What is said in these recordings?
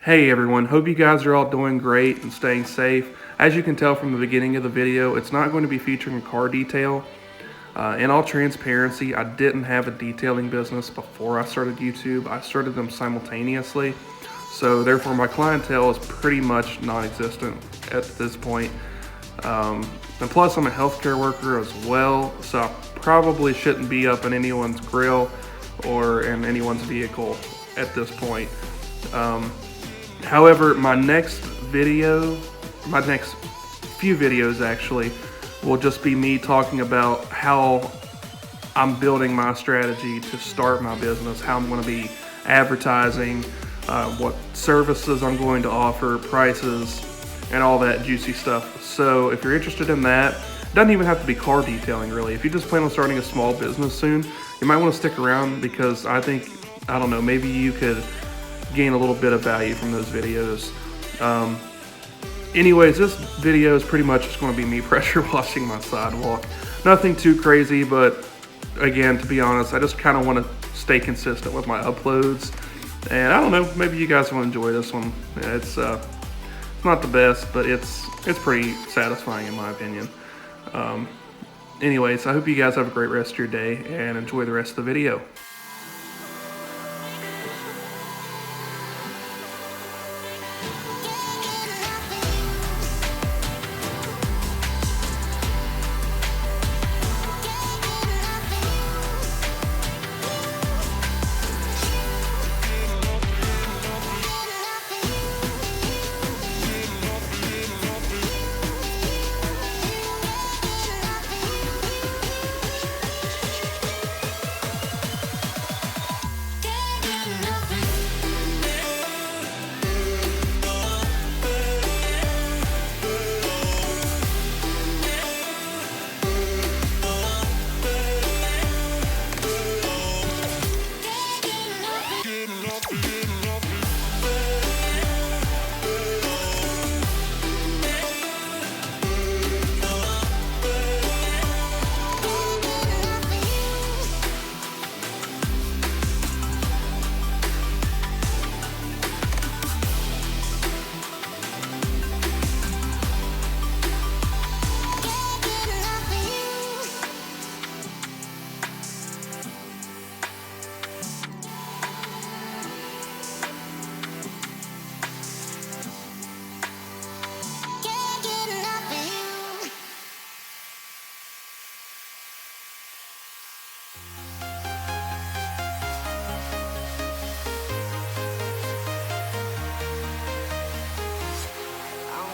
Hey everyone, hope you guys are all doing great and staying safe. As you can tell from the beginning of the video, it's not going to be featuring a car detail. In all transparency, I didn't have a detailing business before I started YouTube. I started them simultaneously. So therefore my clientele is pretty much non-existent at this point. And plus I'm a healthcare worker as well, so I probably shouldn't be up in anyone's grill or in anyone's vehicle at this point. However, my next few videos actually, will just be me talking about how I'm building my strategy to start my business, how I'm going to be advertising, what services I'm going to offer, prices, and all that juicy stuff. So if you're interested in that, it doesn't even have to be car detailing really. If you just plan on starting a small business soon, you might want to stick around because I don't know, maybe you could gain a little bit of value from those videos. Anyways, this video is pretty much just going to be me pressure washing my sidewalk. Nothing too crazy, but again, to be honest, I just kind of want to stay consistent with my uploads. And I don't know, maybe you guys will enjoy this one. It's not the best, but it's pretty satisfying in my opinion. Anyways, I hope you guys have a great rest of your day and enjoy the rest of the video.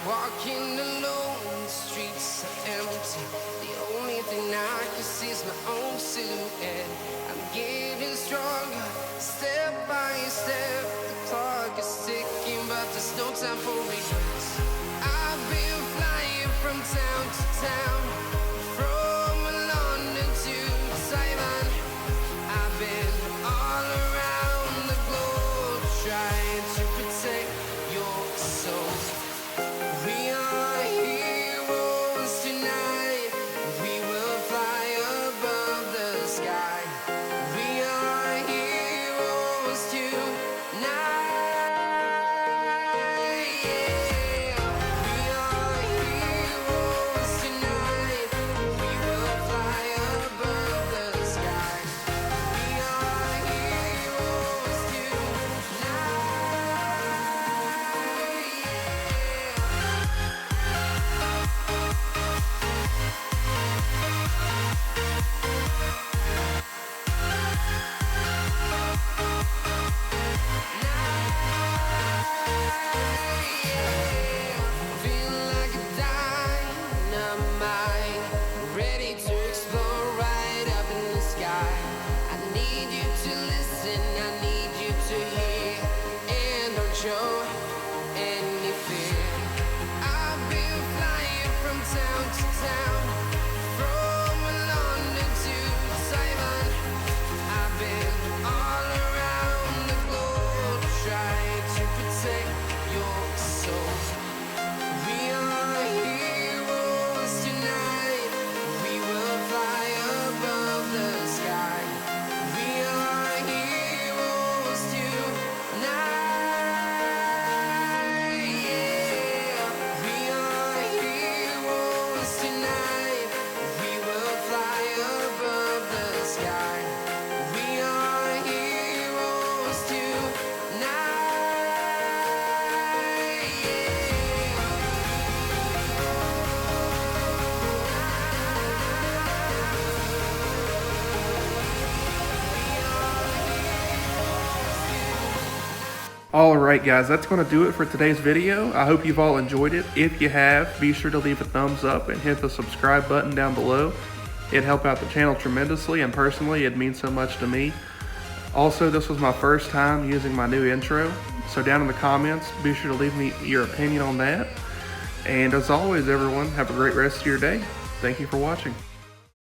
Walking alone, the streets are empty. The only thing I can see is my own silhouette. I'm getting stronger, step by step. The clock is ticking, but there's no time for me. I've been flying from town to town, from London to Taiwan. I've been all around the globe, trying to protect your soul. We are heroes tonight. We will fly above the sky. We are heroes tonight. Yeah. We are heroes tonight. Alright guys, that's going to do it for today's video. I hope you've all enjoyed it. If you have, be sure to leave a thumbs up and hit the subscribe button down below. It'd help out the channel tremendously, and personally it means so much to me. Also, this was my first time using my new intro, so down in the comments, be sure to leave me your opinion on that. And as always everyone, have a great rest of your day. Thank you for watching.